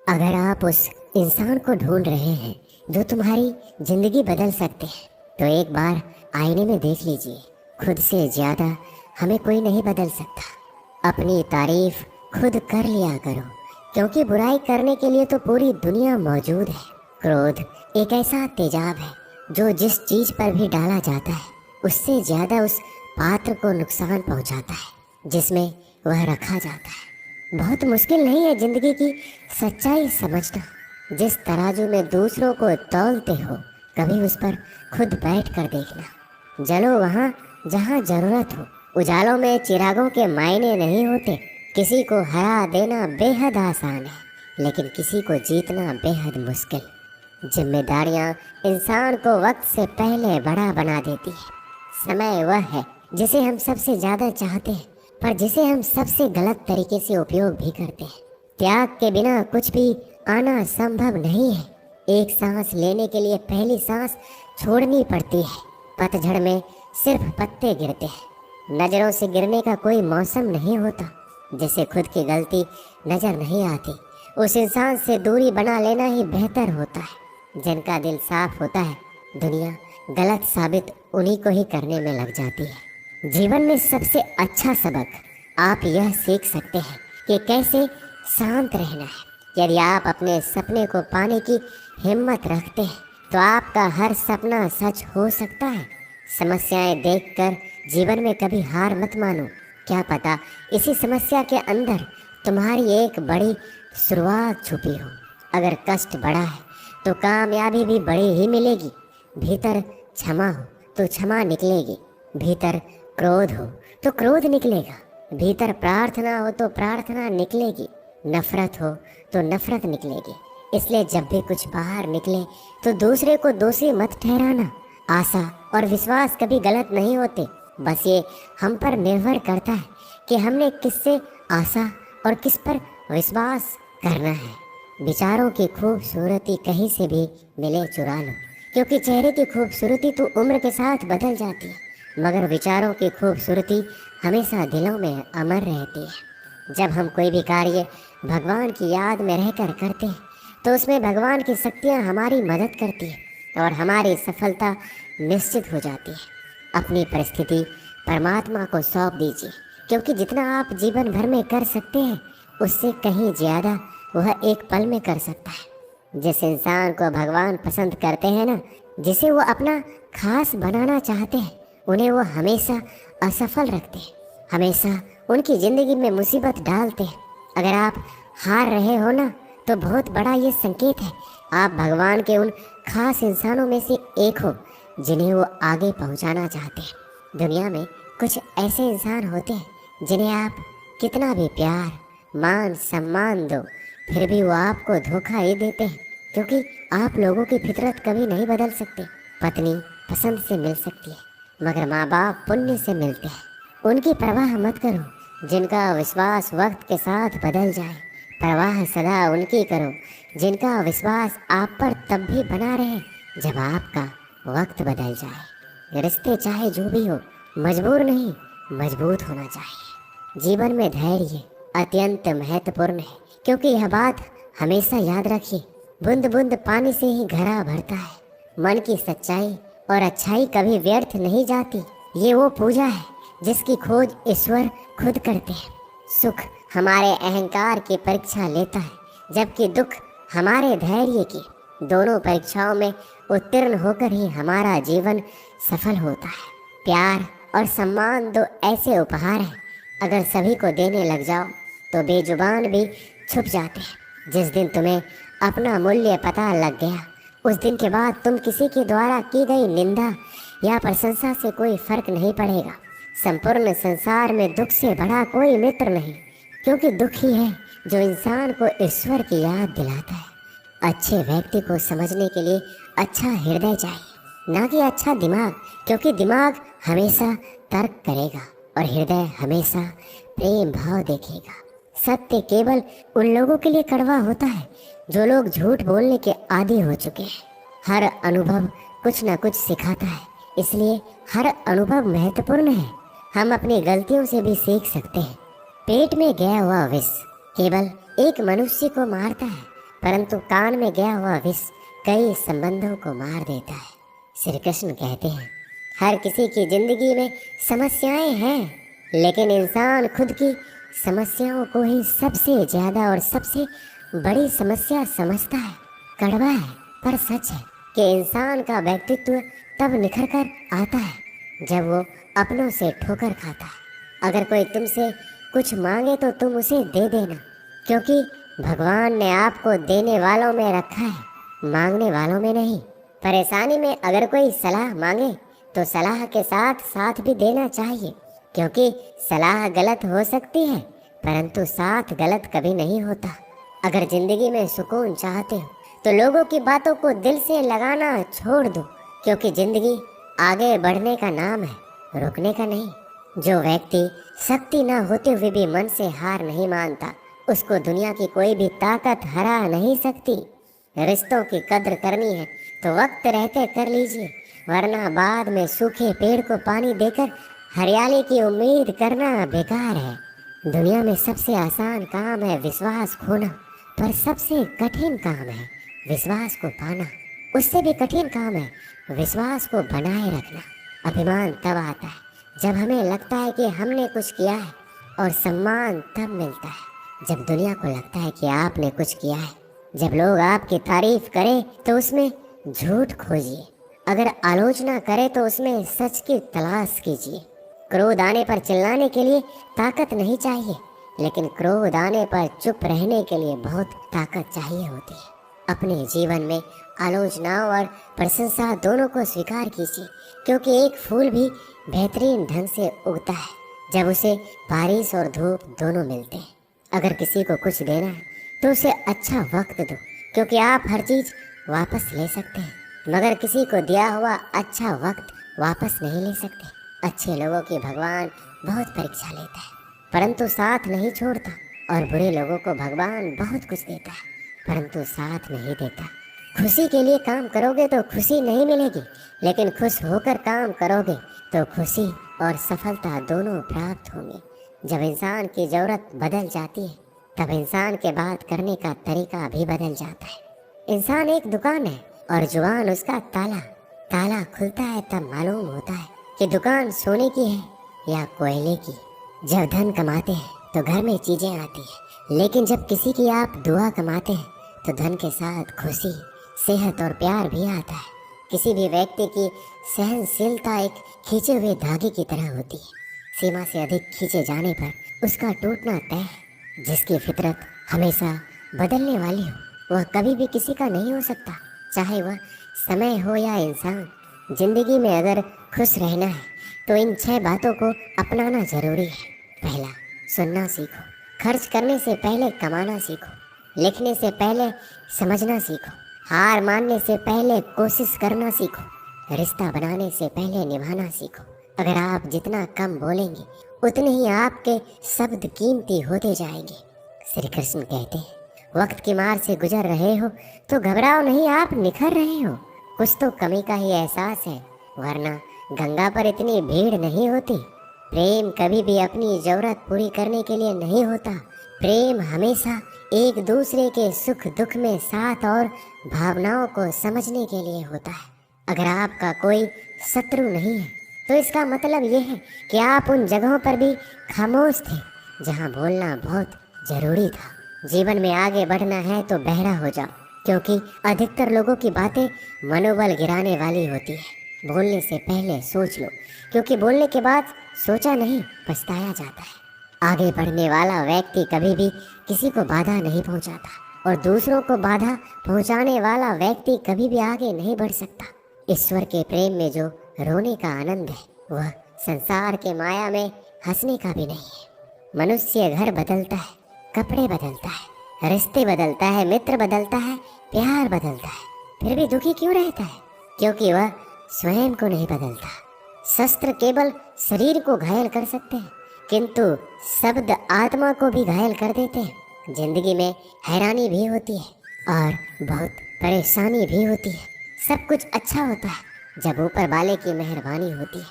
अगर आप उस इंसान को ढूंढ रहे हैं जो तुम्हारी जिंदगी बदल सकते हैं, तो एक बार आईने में देख लीजिए। खुद से ज्यादा हमें कोई नहीं बदल सकता। अपनी तारीफ खुद कर लिया करो, क्योंकि बुराई करने के लिए तो पूरी दुनिया मौजूद है। क्रोध एक ऐसा तेजाब है जो जिस चीज पर भी डाला जाता है उससे ज्यादा उस पात्र को नुकसान पहुंचाता है जिसमें वह रखा जाता है। बहुत मुश्किल नहीं है जिंदगी की सच्चाई समझना। जिस तराजू में दूसरों को तौलते हो, कभी उस पर खुद बैठ कर देखना। जलो वहाँ जहाँ जरूरत हो। उजालों में चिरागों के मायने नहीं होते। किसी को हरा देना बेहद आसान है, लेकिन किसी को जीतना बेहद मुश्किल। जिम्मेदारियाँ इंसान को वक्त से पहले बड़ा बना देती है। समय वह है जिसे हम सबसे ज्यादा चाहते हैं, पर जिसे हम सबसे गलत तरीके से उपयोग भी करते हैं। त्याग के बिना कुछ भी आना संभव नहीं है। एक सांस लेने के लिए पहली सांस छोड़नी पड़ती है। पतझड़ में सिर्फ पत्ते गिरते हैं। नजरों से गिरने का कोई मौसम नहीं होता। जिसे खुद की गलती नजर नहीं आती, उस इंसान से दूरी बना लेना ही बेहतर होता है। जिनका दिल साफ होता है, दुनिया गलत साबित उन्हीं को ही करने में लग जाती है। जीवन में सबसे अच्छा सबक आप यह सीख सकते हैं कि कैसे शांत रहना है। यदि आप अपने सपने को पाने की हिम्मत रखते हैं, तो आपका हर सपना सच हो सकता है। समस्याएं देखकर जीवन में कभी हार मत मानो। क्या पता इसी समस्या के अंदर तुम्हारी एक बड़ी शुरुआत छुपी हो। अगर कष्ट बड़ा है तो कामयाबी भी बड़ी ही मिलेगी। भीतर क्षमा हो तो क्षमा निकलेगी। भीतर क्रोध हो तो क्रोध निकलेगा। भीतर प्रार्थना हो तो प्रार्थना निकलेगी। नफरत हो तो नफरत निकलेगी। इसलिए जब भी कुछ बाहर निकले तो दूसरे को दोषी मत ठहराना। आशा और विश्वास कभी गलत नहीं होते। बस ये हम पर निर्भर करता है कि हमने किससे आशा और किस पर विश्वास करना है। विचारों की खूबसूरती कहीं से भी मिले चुरा लो, क्योंकि चेहरे की खूबसूरती तो उम्र के साथ बदल जाती है, मगर विचारों की खूबसूरती हमेशा दिलों में अमर रहती है। जब हम कोई भी कार्य भगवान की याद में रहकर करते हैं, तो उसमें भगवान की शक्तियाँ हमारी मदद करती है और हमारी सफलता निश्चित हो जाती है। अपनी परिस्थिति परमात्मा को सौंप दीजिए, क्योंकि जितना आप जीवन भर में कर सकते हैं, उससे कहीं ज़्यादा वह एक पल में कर सकता है। जिस इंसान को भगवान पसंद करते हैं ना, जिसे वो अपना खास बनाना चाहते हैं, उन्हें वो हमेशा असफल रखते हैं, हमेशा उनकी ज़िंदगी में मुसीबत डालते हैं। अगर आप हार रहे हो ना, तो बहुत बड़ा ये संकेत है। आप भगवान के उन खास इंसानों में से एक हो जिन्हें वो आगे पहुंचाना चाहते हैं। दुनिया में कुछ ऐसे इंसान होते हैं जिन्हें आप कितना भी प्यार, मान, सम्मान दो, फिर भी वो आपको धोखा ही देते हैं, क्योंकि आप लोगों की फितरत कभी नहीं बदल सकते। पत्नी पसंद से मिल सकती है, मगर माँ बाप पुण्य से मिलते हैं। उनकी परवाह मत करो जिनका विश्वास वक्त के साथ बदल जाए। परवाह सदा उनकी करो जिनका विश्वास आप पर तब भी बना रहे जब आपका वक्त बदल जाए। रिश्ते चाहे जो भी हो, मजबूर नहीं, मजबूत होना चाहिए। जीवन में धैर्य अत्यंत महत्वपूर्ण है, क्योंकि यह बात हमेशा याद रखिए, बूंद बूंद पानी से ही घड़ा भरता है। मन की सच्चाई और अच्छाई कभी व्यर्थ नहीं जाती। ये वो पूजा है जिसकी खोज ईश्वर खुद करते हैं। सुख हमारे अहंकार की परीक्षा लेता है, जबकि दुख हमारे धैर्य की। दोनों परीक्षाओं में उत्तीर्ण होकर ही हमारा जीवन सफल होता है। प्यार और सम्मान दो ऐसे उपहार हैं, अगर सभी को देने लग जाओ तो बेजुबान भी छुप जाते हैं। जिस दिन तुम्हें अपना मूल्य पता लग गया, उस दिन के बाद तुम किसी के द्वारा की गई निंदा या प्रशंसा से कोई फर्क नहीं पड़ेगा। संपूर्ण संसार में दुख से बड़ा कोई मित्र नहीं, क्योंकि दुख ही है जो इंसान को ईश्वर की याद दिलाता है। अच्छे व्यक्ति को समझने के लिए अच्छा हृदय चाहिए, ना कि अच्छा दिमाग, क्योंकि दिमाग हमेशा तर्क करेगा और हृदय हमेशा प्रेम भाव देखेगा। सत्य केवल उन लोगों के लिए कड़वा होता है जो लोग झूठ बोलने के आदी हो चुके हैं। हर अनुभव कुछ न कुछ सिखाता है, इसलिए हर अनुभव महत्वपूर्ण है। हम अपनी गलतियों से भी सीख सकते हैं। पेट में गया हुआ विष केवल एक मनुष्य को मारता है, परंतु कान में गया हुआ विष कई संबंधों को मार देता है। श्री कृष्ण कहते हैं, हर किसी की जिंदगी में समस्याएं हैं, लेकिन इंसान खुद की समस्याओं को ही सबसे ज्यादा और सबसे बड़ी समस्या समझता है। कड़वा है पर सच है कि इंसान का व्यक्तित्व तब निखर कर आता है जब वो अपनों से ठोकर खाता है। अगर कोई तुमसे कुछ मांगे तो तुम उसे दे देना, क्योंकि भगवान ने आपको देने वालों में रखा है, मांगने वालों में नहीं। परेशानी में अगर कोई सलाह मांगे तो सलाह के साथ साथ भी देना चाहिए, क्योंकि सलाह गलत हो सकती है परंतु साथ गलत कभी नहीं होता। अगर जिंदगी में सुकून चाहते हो तो लोगों की बातों को दिल से लगाना छोड़ दो, क्योंकि जिंदगी आगे बढ़ने का नाम है, रुकने का नहीं। जो व्यक्ति शक्ति न होते हुए भी मन से हार नहीं मानता, उसको दुनिया की कोई भी ताकत हरा नहीं सकती। रिश्तों की कद्र करनी है तो वक्त रहते कर लीजिए, वरना बाद में सूखे पेड़ को पानी देकर हरियाली की उम्मीद करना बेकार है। दुनिया में सबसे आसान काम है विश्वास खोना, पर सबसे कठिन काम है विश्वास को पाना। उससे भी कठिन काम है विश्वास को बनाए रखना। अभिमान तब आता है जब हमें लगता है कि हमने कुछ किया है, और सम्मान तब मिलता है जब दुनिया को लगता है कि आपने कुछ किया है। जब लोग आपकी तारीफ करें तो उसमें झूठ खोजिए, अगर आलोचना करे तो उसमें सच की तलाश कीजिए। क्रोध आने पर चिल्लाने के लिए ताकत नहीं चाहिए, लेकिन क्रोध आने पर चुप रहने के लिए बहुत ताकत चाहिए होती है। अपने जीवन में आलोचनाओं और प्रशंसा दोनों को स्वीकार कीजिए, क्योंकि एक फूल भी बेहतरीन ढंग से उगता है जब उसे बारिश और धूप दोनों मिलते हैं। अगर किसी को कुछ देना है तो उसे अच्छा वक्त दो, क्योंकि आप हर चीज वापस ले सकते हैं, मगर किसी को दिया हुआ अच्छा वक्त वापस नहीं ले सकते। अच्छे लोगों की भगवान बहुत परीक्षा लेता है परंतु साथ नहीं छोड़ता, और बुरे लोगों को भगवान बहुत कुछ देता है परंतु साथ नहीं देता। खुशी के लिए काम करोगे तो खुशी नहीं मिलेगी, लेकिन खुश होकर काम करोगे तो खुशी और सफलता दोनों प्राप्त होंगे। जब इंसान की जरूरत बदल जाती है तब इंसान के बात करने का तरीका भी बदल जाता है। इंसान एक दुकान है और जुबान उसका ताला। ताला खुलता है तब मालूम होता है कि दुकान सोने की है या कोयले की। जब धन कमाते हैं तो घर में चीजें आती है, लेकिन जब किसी की आप दुआ कमाते हैं तो धन के साथ खुशी, सेहत और प्यार भी आता है। किसी भी व्यक्ति की सहनशीलता एक खींचे हुए धागे की तरह होती है। सीमा से अधिक खींचे जाने पर उसका टूटना तय है। जिसकी फितरत हमेशा बदलने वाली हो वह कभी भी किसी का नहीं हो सकता, चाहे वह समय हो या इंसान। जिंदगी में अगर खुश रहना है तो इन 6 बातों को अपनाना जरूरी है। पहला, सुनना सीखो। खर्च करने से पहले कमाना सीखो। लिखने से पहले समझना सीखो। हार मानने से पहले कोशिश करना सीखो। रिश्ता बनाने से पहले निभाना सीखो। अगर आप जितना कम बोलेंगे उतने ही आपके शब्द कीमती होते जाएंगे। श्री कृष्ण कहते हैं, वक्त की मार से गुजर रहे हो तो घबराओ नहीं, आप निखर रहे हो। कुछ तो कमी का ही एहसास है, वरना गंगा पर इतनी भीड़ नहीं होती। प्रेम कभी भी अपनी जरूरत पूरी करने के लिए नहीं होता। प्रेम हमेशा एक दूसरे के सुख दुख में साथ और भावनाओं को समझने के लिए होता है। अगर आपका कोई शत्रु नहीं है तो इसका मतलब यह है कि आप उन जगहों पर भी खामोश थे जहां बोलना बहुत जरूरी था। जीवन में आगे बढ़ना है तो बहरा हो जाओ, क्योंकि अधिकतर लोगों की बातें मनोबल गिराने वाली होती है। बोलने से पहले सोच लो, क्योंकि बोलने के बाद सोचा नहीं पछताया जाता है। आगे बढ़ने वाला व्यक्ति कभी भी किसी को बाधा नहीं पहुंचाता, और दूसरों को बाधा पहुंचाने वाला व्यक्ति कभी भी आगे नहीं बढ़ सकता। ईश्वर के प्रेम में जो रोने का आनंद है वह संसार के माया में हंसने का भी नहीं है। मनुष्य घर बदलता है, कपड़े बदलता है, रिश्ते बदलता है, मित्र बदलता है, प्यार बदलता है, फिर भी दुखी क्यों रहता है? क्योंकि वह स्वयं को नहीं बदलता। शस्त्र केवल शरीर को घायल कर सकते हैं, किंतु शब्द आत्मा को भी घायल कर देते हैं। जिंदगी में हैरानी भी होती है और बहुत परेशानी भी होती है। सब कुछ अच्छा होता है जब ऊपर वाले की मेहरबानी होती है।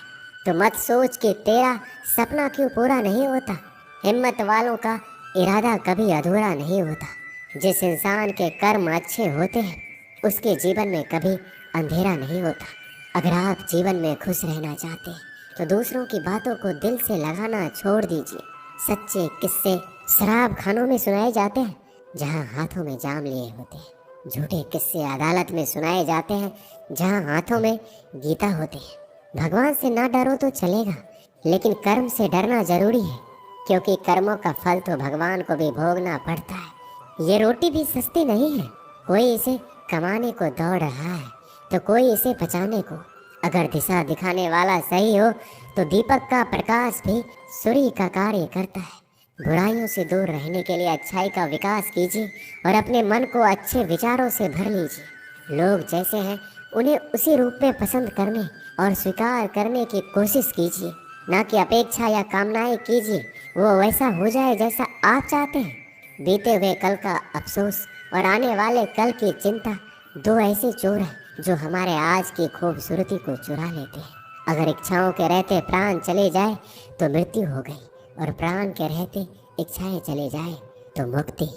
तो मत सोच कि तेरा सपना क्यों पूरा नहीं होता। हिम्मत वालों का इरादा कभी अधूरा नहीं होता। जिस इंसान के कर्म अच्छे होते हैं उसके जीवन में कभी अंधेरा नहीं होता। अगर आप जीवन में खुश रहना चाहते हैं तो दूसरों की बातों को दिल से लगाना छोड़ दीजिए। सच्चे किस्से शराब खानों में सुनाए जाते हैं जहां हाथों में जाम लिए होते हैं। झूठे किस्से अदालत में सुनाए जाते हैं जहां हाथों में गीता होते हैं। भगवान से ना डरो तो चलेगा, लेकिन कर्म से डरना जरूरी है, क्योंकि कर्मों का फल तो भगवान को भी भोगना पड़ता है। ये रोटी भी सस्ती नहीं है। कोई इसे कमाने को दौड़ रहा है तो कोई इसे बचाने को। अगर दिशा दिखाने वाला सही हो तो दीपक का प्रकाश भी सूर्य का कार्य करता है। बुराइयों से दूर रहने के लिए अच्छाई का विकास कीजिए और अपने मन को अच्छे विचारों से भर लीजिए। लोग जैसे हैं उन्हें उसी रूप में पसंद करने और स्वीकार करने की कोशिश कीजिए, ना कि अपेक्षा या कामनाएं कीजिए वो वैसा हो जाए जैसा आप चाहते हैं। बीते हुए कल का अफसोस और आने वाले कल की चिंता दो ऐसे चोर हैं जो हमारे आज की खूबसूरती को चुरा लेते हैं। अगर इच्छाओं के रहते प्राण चले जाए तो मृत्यु हो गई, और प्राण के रहते इच्छाएं चले जाए तो मुक्ति।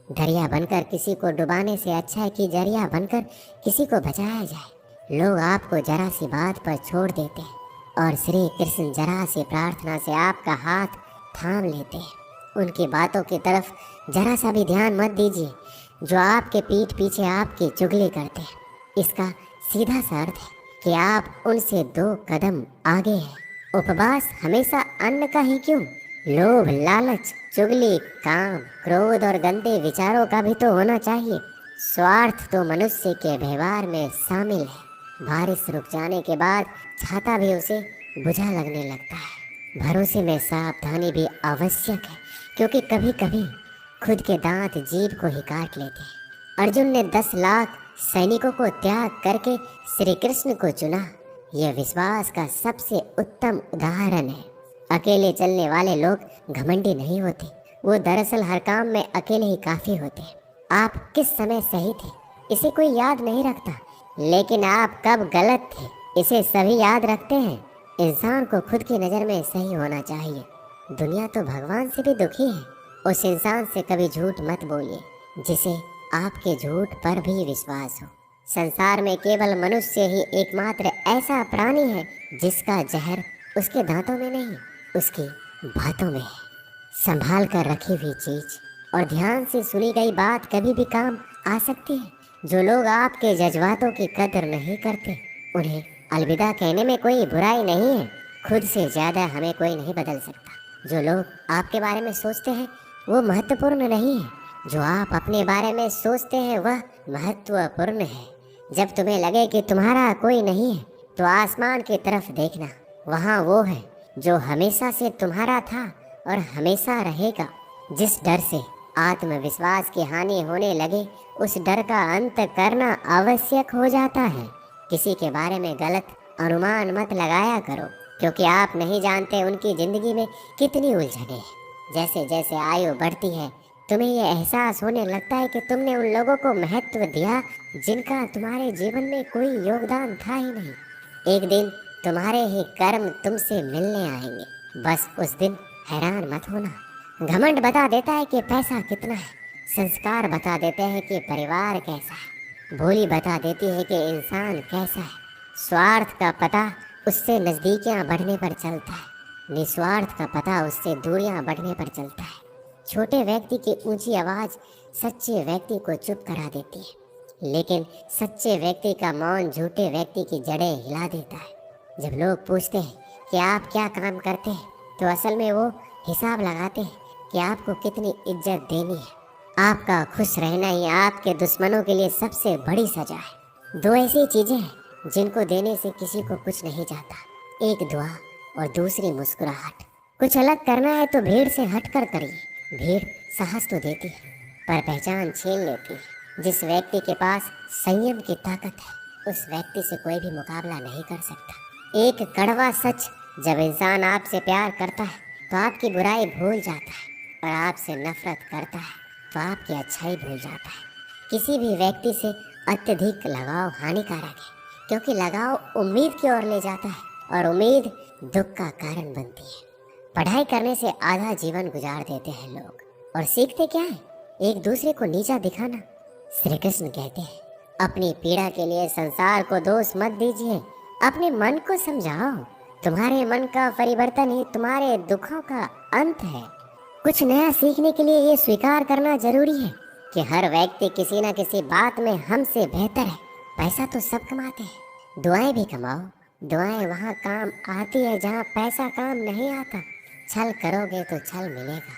दरिया बनकर किसी को डुबाने से अच्छा है कि जरिया बनकर किसी को बचाया जाए। लोग आपको जरा सी बात पर छोड़ देते हैं और श्री कृष्ण जरा सी प्रार्थना से आपका हाथ थाम लेते हैं। उनकी बातों की तरफ जरा सा भी ध्यान मत दीजिए जो आपके पीठ पीछे आपकी चुगली करते हैं। इसका सीधा सा अर्थ है कि आप उनसे 2 कदम आगे हैं। उपवास हमेशा अन्न का ही क्यों, लोभ, लालच, चुगली, काम, क्रोध और गंदे विचारों का भी तो होना चाहिए। स्वार्थ तो मनुष्य के व्यवहार में शामिल है। बारिश रुक जाने के बाद छाता भी उसे बुझा लगने लगता है। भरोसे में सावधानी भी आवश्यक है, क्योंकि कभी कभी खुद के दांत जीभ को ही काट लेते हैं। अर्जुन ने 10 लाख सैनिकों को त्याग करके श्री कृष्ण को चुना। यह विश्वास का सबसे उत्तम उदाहरण है। अकेले चलने वाले लोग घमंडी नहीं होते, वो दरअसल हर काम में अकेले ही काफी होते हैं। आप किस समय सही थे इसे कोई याद नहीं रखता, लेकिन आप कब गलत थे इसे सभी याद रखते हैं। इंसान को खुद की नज़र में सही होना चाहिए। दुनिया तो भगवान से भी दुखी है। उस इंसान से कभी झूठ मत बोलिए जिसे आपके झूठ पर भी विश्वास हो। संसार में केवल मनुष्य ही एकमात्र ऐसा प्राणी है जिसका जहर उसके दांतों में नहीं, उसकी बातों में है। संभाल कर रखी हुई चीज और ध्यान से सुनी गई बात कभी भी काम आ सकती है। जो लोग आपके जज्बातों की कदर नहीं करते उन्हें अलविदा कहने में कोई बुराई नहीं है। खुद से ज्यादा हमें कोई नहीं बदल सकता। जो लोग आपके बारे में सोचते हैं वो महत्वपूर्ण नहीं है, जो आप अपने बारे में सोचते हैं वह महत्वपूर्ण है। जब तुम्हें लगे कि तुम्हारा कोई नहीं है तो आसमान की तरफ देखना, वहाँ वो है जो हमेशा से तुम्हारा था और हमेशा रहेगा। जिस डर से आत्मविश्वास की हानि होने लगे उस डर का अंत करना आवश्यक हो जाता है। किसी के बारे में गलत अनुमान मत लगाया करो, क्योंकि आप नहीं जानते उनकी जिंदगी में कितनी उलझने हैं। जैसे जैसे आयु बढ़ती है तुम्हें ये एहसास होने लगता है कि तुमने उन लोगों को महत्व दिया जिनका तुम्हारे जीवन में कोई योगदान था ही नहीं। एक दिन तुम्हारे ही कर्म तुमसे मिलने आएंगे, बस उस दिन हैरान मत होना। घमंड बता देता है कि पैसा कितना है, संस्कार बता देते हैं कि परिवार कैसा है, बोली बता देती है कि इंसान कैसा है। स्वार्थ का पता उससे नज़दीकियाँ बढ़ने पर चलता है, निस्वार्थ का पता उससे दूरियां बढ़ने पर चलता है। छोटे व्यक्ति की ऊंची आवाज़ सच्चे व्यक्ति को चुप करा देती है, लेकिन सच्चे व्यक्ति का मौन झूठे व्यक्ति की जड़ें हिला देता है। जब लोग पूछते हैं कि आप क्या काम करते हैं तो असल में वो हिसाब लगाते हैं कि आपको कितनी इज्जत देनी है। आपका खुश रहना ही आपके दुश्मनों के लिए सबसे बड़ी सजा है। 2 ऐसी चीज़ें हैं जिनको देने से किसी को कुछ नहीं जाता, एक दुआ और दूसरी मुस्कुराहट। कुछ अलग करना है तो भीड़ से हटकर करिए। भीड़ साहस तो देती है पर पहचान छीन लेती है। जिस व्यक्ति के पास संयम की ताकत है उस व्यक्ति से कोई भी मुकाबला नहीं कर सकता। एक कड़वा सच, जब इंसान आपसे प्यार करता है तो आपकी बुराई भूल जाता है, और आपसे नफरत करता है तो आपकी अच्छाई भूल जाता है। किसी भी व्यक्ति से अत्यधिक लगाव हानिकारक है, क्योंकि लगाव उम्मीद की ओर ले जाता है और उम्मीद दुख का कारण बनती है। पढ़ाई करने से आधा जीवन गुजार देते हैं लोग, और सीखते क्या है? एक दूसरे को नीचा दिखाना। श्री कृष्ण कहते हैं, अपनी पीड़ा के लिए संसार को दोष मत दीजिए, अपने मन को समझाओ। तुम्हारे मन का परिवर्तन ही तुम्हारे दुखों का अंत है। कुछ नया सीखने के लिए ये स्वीकार करना जरूरी है कि हर व्यक्ति किसी न किसी बात में हमसे बेहतर है। पैसा तो सब कमाते हैं, दुआएं भी कमाओ। दुआएं वहाँ काम आती है जहाँ पैसा काम नहीं आता। छल करोगे तो छल मिलेगा,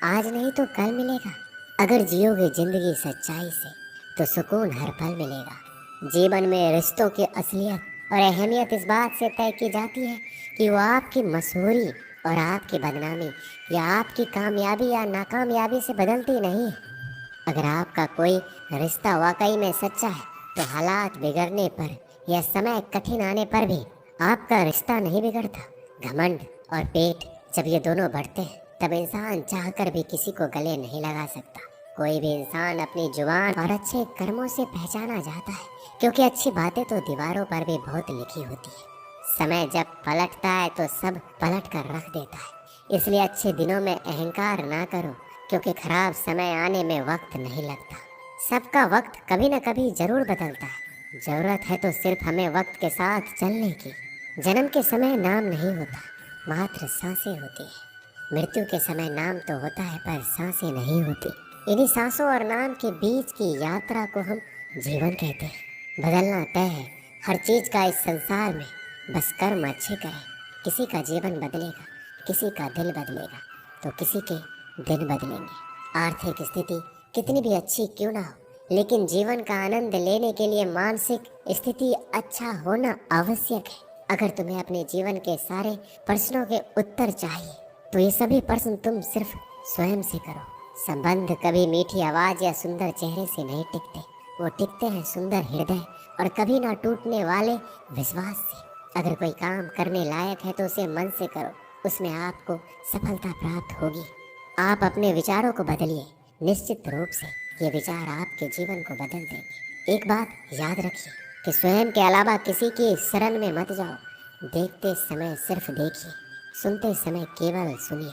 आज नहीं तो कल मिलेगा। अगर जियोगे जिंदगी सच्चाई से तो सुकून हर पल मिलेगा। जीवन में रिश्तों की असलियत और अहमियत इस बात से तय की जाती है कि वो आपकी मशहूरी और आपकी बदनामी या आपकी कामयाबी या नाकामयाबी से बदलती नहीं है। अगर आपका कोई रिश्ता वाकई में सच्चा है तो हालात बिगड़ने पर या समय कठिन आने पर भी आपका रिश्ता नहीं बिगड़ता। घमंड और पेट जब ये दोनों बढ़ते हैं तब इंसान चाहकर भी किसी को गले नहीं लगा सकता। कोई भी इंसान अपनी जुबान और अच्छे कर्मों से पहचाना जाता है, क्योंकि अच्छी बातें तो दीवारों पर भी बहुत लिखी होती है। समय जब पलटता है तो सब पलट कर रख देता है। इसलिए अच्छे दिनों में अहंकार ना करो, क्योंकि खराब समय आने में वक्त नहीं लगता। सबका वक्त कभी न कभी जरूर बदलता है। जरूरत है तो सिर्फ हमें वक्त के साथ चलने की। जन्म के समय नाम नहीं होता, मात्र सांसें होती है। मृत्यु के समय नाम तो होता है पर सांसें नहीं होती। इन्हीं सांसों और नाम के बीच की यात्रा को हम जीवन कहते हैं। बदलना तय है हर चीज का इस संसार में, बस कर्म अच्छे करें। किसी का जीवन बदलेगा, किसी का दिल बदलेगा तो किसी के दिन बदलेंगे। आर्थिक स्थिति कितनी भी अच्छी क्यों ना हो, लेकिन जीवन का आनंद लेने के लिए मानसिक स्थिति अच्छा होना आवश्यक है। अगर तुम्हें अपने जीवन के सारे प्रश्नों के उत्तर चाहिए तो ये सभी प्रश्न तुम सिर्फ स्वयं से करो। संबंध कभी मीठी आवाज या सुंदर चेहरे से नहीं टिकते, वो टिकते हैं सुंदर हृदय और कभी ना टूटने वाले विश्वास से। अगर कोई काम करने लायक है तो उसे मन से करो, उसमें आपको सफलता प्राप्त होगी। आप अपने विचारों को बदलिए, निश्चित रूप से ये विचार आपके जीवन को बदल देंगे। एक बात याद रखिए कि स्वयं के अलावा किसी की शरण में मत जाओ। देखते समय सिर्फ देखिए, सुनते समय केवल सुनिए,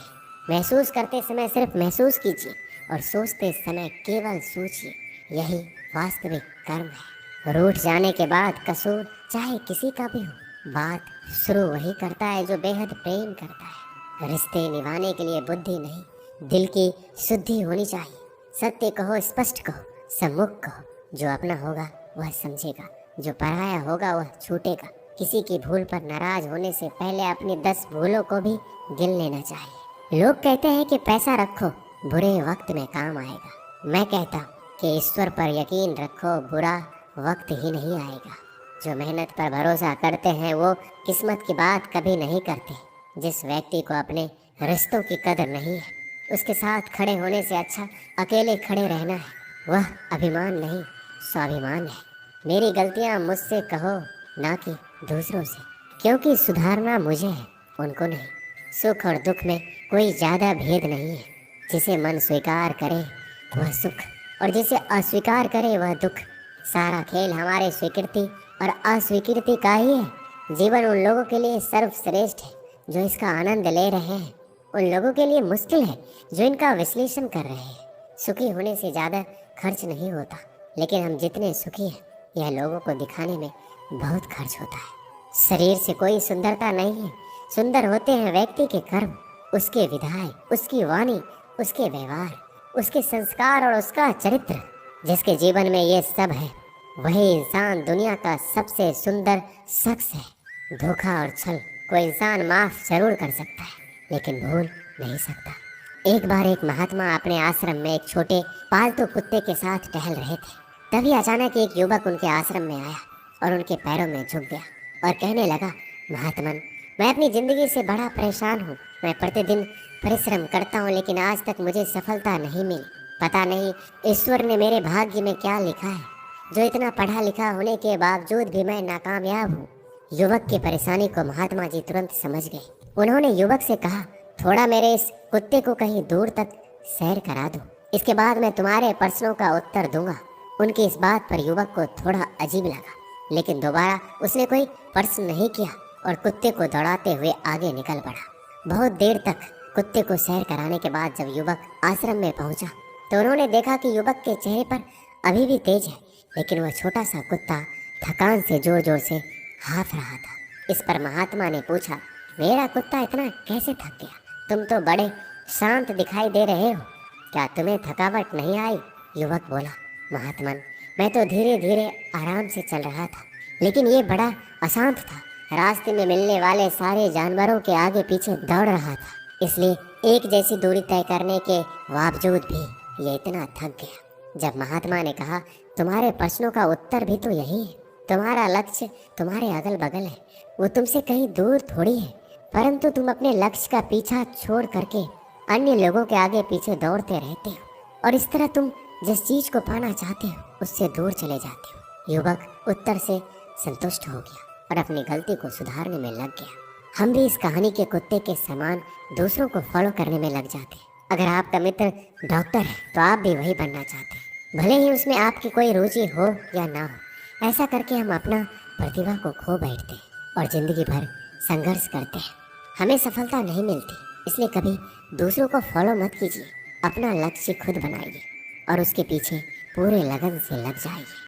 महसूस करते समय सिर्फ महसूस कीजिए और सोचते समय केवल सोचिए। यही वास्तविक कर्म है। रूठ जाने के बाद कसूर चाहे किसी का भी हो, बात शुरू वही करता है जो बेहद प्रेम करता है। रिश्ते निभाने के लिए बुद्धि नहीं, दिल की शुद्धि होनी चाहिए। सत्य कहो, स्पष्ट कहो, सम्मुख कहो। जो अपना होगा वह समझेगा, जो पराया होगा वह छूटेगा। किसी की भूल पर नाराज होने से पहले अपनी 10 भूलों को भी गिन लेना चाहिए। लोग कहते हैं कि पैसा रखो, बुरे वक्त में काम आएगा। मैं कहता हूँ कि ईश्वर पर यकीन रखो, बुरा वक्त ही नहीं आएगा। जो मेहनत पर भरोसा करते हैं वो किस्मत की बात कभी नहीं करते। जिस व्यक्ति को अपने रिश्तों की कदर नहीं है, उसके साथ खड़े होने से अच्छा अकेले खड़े रहना है। वह अभिमान नहीं, स्वाभिमान है। मेरी गलतियाँ मुझसे कहो, ना कि दूसरों से, क्योंकि सुधारना मुझे है, उनको नहीं। सुख और दुख में कोई ज़्यादा भेद नहीं है। जिसे मन स्वीकार करे वह सुख और जिसे अस्वीकार करे वह दुख। सारा खेल हमारे स्वीकृति और अस्वीकृति का ही है। जीवन उन लोगों के लिए सर्वश्रेष्ठ है जो इसका आनंद ले रहे हैं, उन लोगों के लिए मुश्किल है जो इनका विश्लेषण कर रहे हैं। सुखी होने से ज़्यादा खर्च नहीं होता, लेकिन हम जितने सुखी हैं यह लोगों को दिखाने में बहुत खर्च होता है। शरीर से कोई सुंदरता नहीं है, सुंदर होते हैं व्यक्ति के कर्म, उसके विधाय, उसकी वाणी, उसके व्यवहार, उसके संस्कार और उसका चरित्र। जिसके जीवन में ये सब है वही इंसान दुनिया का सबसे सुंदर शख्स है। धोखा और छल को इंसान माफ जरूर कर सकता है, लेकिन भूल नहीं सकता। एक बार एक महात्मा अपने आश्रम में एक छोटे पालतू कुत्ते के साथ टहल रहे थे। तभी अचानक एक युवक उनके आश्रम में आया और उनके पैरों में झुक गया और कहने लगा, महात्मन, मैं अपनी जिंदगी से बड़ा परेशान हूँ। मैं प्रतिदिन परिश्रम करता हूँ, लेकिन आज तक मुझे सफलता नहीं मिली। पता नहीं ईश्वर ने मेरे भाग्य में क्या लिखा है, जो इतना पढ़ा लिखा होने के बावजूद भी मैं नाकामयाब हूँ। युवक की परेशानी को महात्मा जी तुरंत समझ गए। उन्होंने युवक से कहा, थोड़ा मेरे इस कुत्ते को कहीं दूर तक सैर करा दो, इसके बाद मैं तुम्हारे प्रश्नों का उत्तर दूंगा। उनकी इस बात पर युवक को थोड़ा अजीब लगा, लेकिन दोबारा उसने कोई प्रश्न नहीं किया और कुत्ते को दौड़ाते हुए आगे निकल पड़ा। बहुत देर तक कुत्ते को सैर कराने के बाद जब युवक आश्रम में पहुंचा तो उन्होंने देखा कि युवक के चेहरे पर अभी भी तेज है, लेकिन वह छोटा सा कुत्ता थकान से जोर जोर से हाँफ रहा था। इस पर महात्मा ने पूछा, मेरा कुत्ता इतना कैसे थक गया? तुम तो बड़े शांत दिखाई दे रहे हो, क्या तुम्हें थकावट नहीं आई? युवक बोला, महात्मन, मैं तो धीरे धीरे आराम से चल रहा था, लेकिन ये बड़ा अशांत था। रास्ते में मिलने वाले सारे जानवरों के आगे पीछे दौड़ रहा था, इसलिए एक जैसी दूरी तय करने के बावजूद भी ये इतना थक गया। जब महात्मा ने कहा, तुम्हारे प्रश्नों का उत्तर भी तो यही है, तुम्हारा लक्ष्य तुम्हारे अगल बगल है, वो तुमसे कहीं दूर थोड़ी है, परंतु तुम अपने लक्ष्य का पीछा छोड़ करके अन्य लोगों के आगे पीछे दौड़ते रहते हो, और इस तरह तुम जिस चीज को पाना चाहते हो उससे दूर चले जाते हो। युवक उत्तर से संतुष्ट हो गया और अपनी गलती को सुधारने में लग गया। हम भी इस कहानी के कुत्ते के समान दूसरों को फॉलो करने में लग जाते हैं। अगर आपका मित्र डॉक्टर है तो आप भी वही बनना चाहते हैं, भले ही उसमें आपकी कोई रुचि हो या ना हो। ऐसा करके हम अपना प्रतिभा को खो बैठते हैं और जिंदगी भर संघर्ष करते हैं। हमें सफलता नहीं मिलती, इसलिए कभी दूसरों को फॉलो मत कीजिए। अपना लक्ष्य खुद बनाइए और उसके पीछे पूरे लगन से लग जाइए।